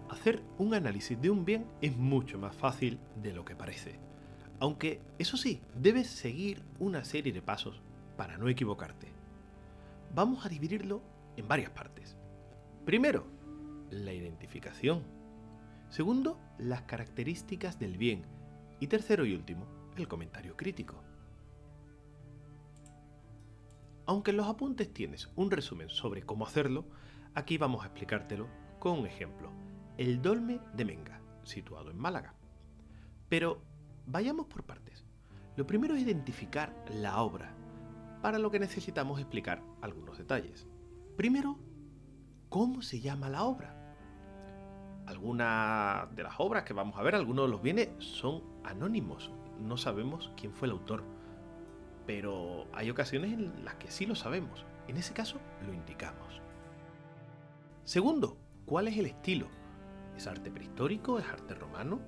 Hacer un análisis de un bien es mucho más fácil de lo que parece. Aunque, eso sí, debes seguir una serie de pasos para no equivocarte. Vamos a dividirlo en varias partes. Primero, la identificación. Segundo, las características del bien. Y tercero y último, el comentario crítico. Aunque en los apuntes tienes un resumen sobre cómo hacerlo, aquí vamos a explicártelo con un ejemplo. El Dolmen de Menga, situado en Málaga. Pero vayamos por partes. Lo primero es identificar la obra, para lo que necesitamos explicar algunos detalles. Primero, ¿cómo se llama la obra? Algunas de las obras que vamos a ver, algunos de los bienes son anónimos, no sabemos quién fue el autor, pero hay ocasiones en las que sí lo sabemos. En ese caso, lo indicamos. Segundo, ¿cuál es el estilo? ¿Es arte prehistórico? ¿Es arte romano?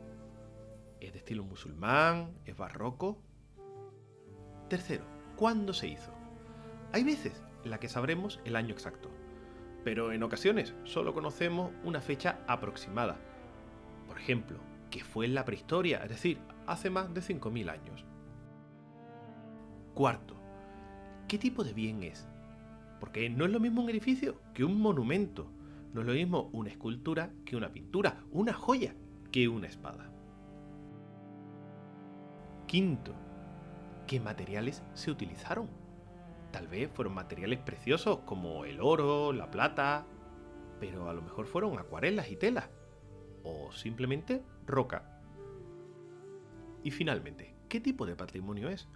¿Es de estilo musulmán? ¿Es barroco? Tercero, ¿cuándo se hizo? Hay veces en las que sabremos el año exacto, pero en ocasiones solo conocemos una fecha aproximada. Por ejemplo, que fue en la prehistoria, es decir, hace más de 5.000 años. Cuarto, ¿qué tipo de bien es? Porque no es lo mismo un edificio que un monumento. No es lo mismo una escultura que una pintura, una joya que una espada. Quinto, ¿qué materiales se utilizaron? Tal vez fueron materiales preciosos como el oro, la plata, pero a lo mejor fueron acuarelas y telas, o simplemente roca. Y finalmente, ¿qué tipo de patrimonio es?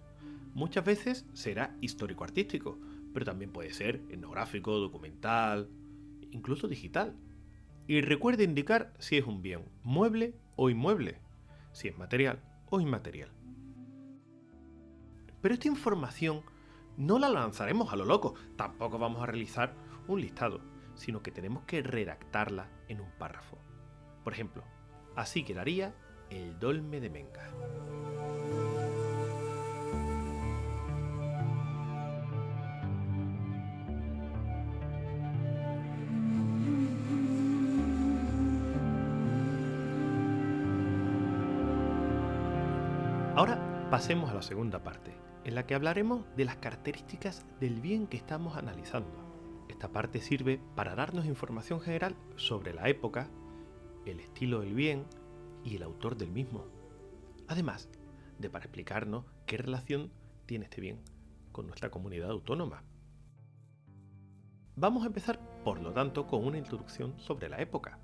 Muchas veces será histórico-artístico, pero también puede ser etnográfico, documental, incluso digital. Y recuerde indicar si es un bien mueble o inmueble, si es material o inmaterial. Pero esta información no la lanzaremos a lo loco, tampoco vamos a realizar un listado, sino que tenemos que redactarla en un párrafo. Por ejemplo, así quedaría el Dolmen de Menga. Ahora pasemos a la segunda parte, en la que hablaremos de las características del bien que estamos analizando. Esta parte sirve para darnos información general sobre la época, el estilo del bien y el autor del mismo. Además de para explicarnos qué relación tiene este bien con nuestra comunidad autónoma. Vamos a empezar, por lo tanto, con una introducción sobre la época.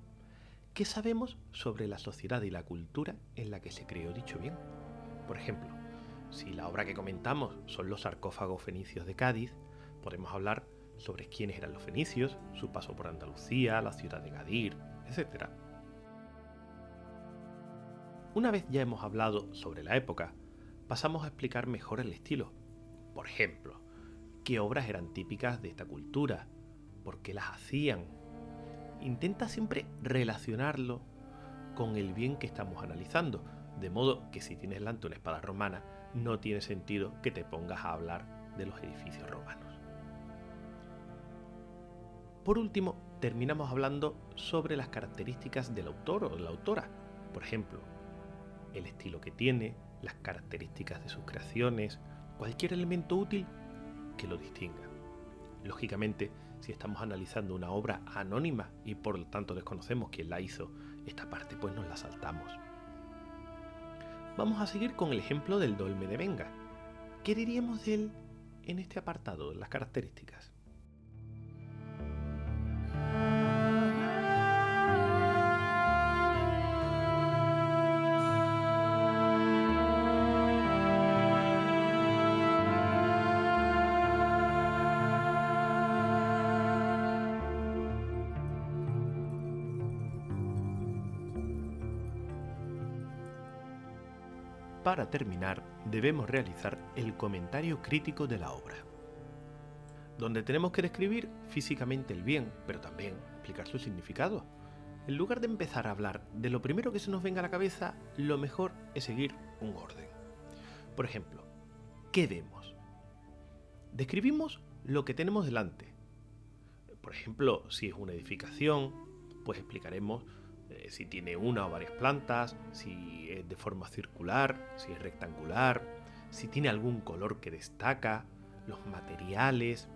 ¿Qué sabemos sobre la sociedad y la cultura en la que se creó dicho bien? Por ejemplo, si la obra que comentamos son los sarcófagos fenicios de Cádiz, podemos hablar sobre quiénes eran los fenicios, su paso por Andalucía, la ciudad de Gadir, etc. Una vez ya hemos hablado sobre la época, pasamos a explicar mejor el estilo. Por ejemplo, qué obras eran típicas de esta cultura, por qué las hacían. Intenta siempre relacionarlo con el bien que estamos analizando, de modo que si tienes delante una espada romana, no tiene sentido que te pongas a hablar de los edificios romanos. Por último, terminamos hablando sobre las características del autor o de la autora. Por ejemplo, el estilo que tiene, las características de sus creaciones, cualquier elemento útil que lo distinga. Lógicamente, si estamos analizando una obra anónima y por lo tanto desconocemos quién la hizo, esta parte pues nos la saltamos. Vamos a seguir con el ejemplo del Dolmen de Menga. ¿Qué diríamos de él en este apartado, las características? Para terminar, debemos realizar el comentario crítico de la obra. donde tenemos que describir físicamente el bien, pero también explicar su significado. En lugar de empezar a hablar de lo primero que se nos venga a la cabeza, lo mejor es seguir un orden. Por ejemplo, ¿qué vemos? Describimos lo que tenemos delante. Por ejemplo, si es una edificación, pues explicaremos si tiene una o varias plantas, si es de forma circular, si es rectangular, si tiene algún color que destaca, los materiales.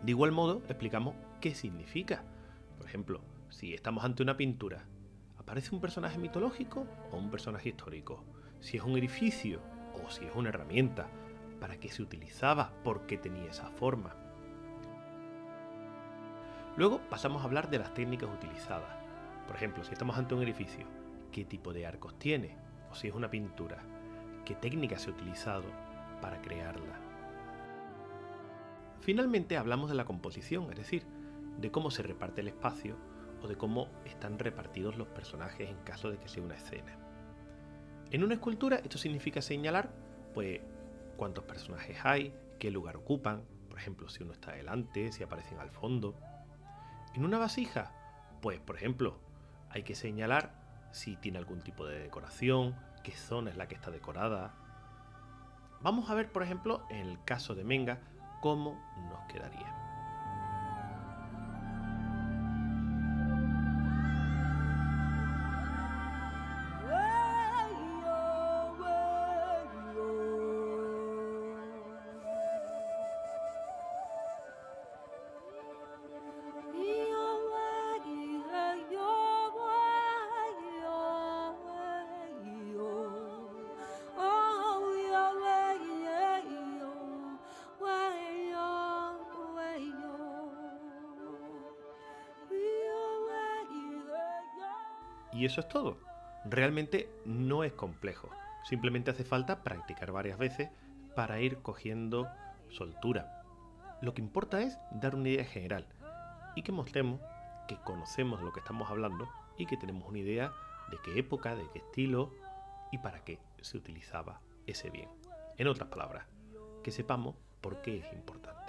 De igual modo, explicamos qué significa. Por ejemplo, si estamos ante una pintura, ¿aparece un personaje mitológico o un personaje histórico? Si es un edificio o si es una herramienta, ¿para qué se utilizaba? ¿Por qué tenía esa forma? Luego pasamos a hablar de las técnicas utilizadas. Por ejemplo, si estamos ante un edificio, ¿qué tipo de arcos tiene? O si es una pintura, ¿qué técnica se ha utilizado para crearla? Finalmente hablamos de la composición, es decir, de cómo se reparte el espacio o de cómo están repartidos los personajes en caso de que sea una escena. En una escultura esto significa señalar, pues, cuántos personajes hay, qué lugar ocupan, por ejemplo, si uno está delante, si aparecen al fondo. En una vasija, pues, por ejemplo, hay que señalar si tiene algún tipo de decoración, qué zona es la que está decorada. Vamos a ver, por ejemplo, en el caso de Menga, cómo nos quedaría. Y eso es todo. Realmente no es complejo. Simplemente hace falta practicar varias veces para ir cogiendo soltura. Lo que importa es dar una idea general y que mostremos que conocemos de lo que estamos hablando y que tenemos una idea de qué época, de qué estilo y para qué se utilizaba ese bien. En otras palabras, que sepamos por qué es importante.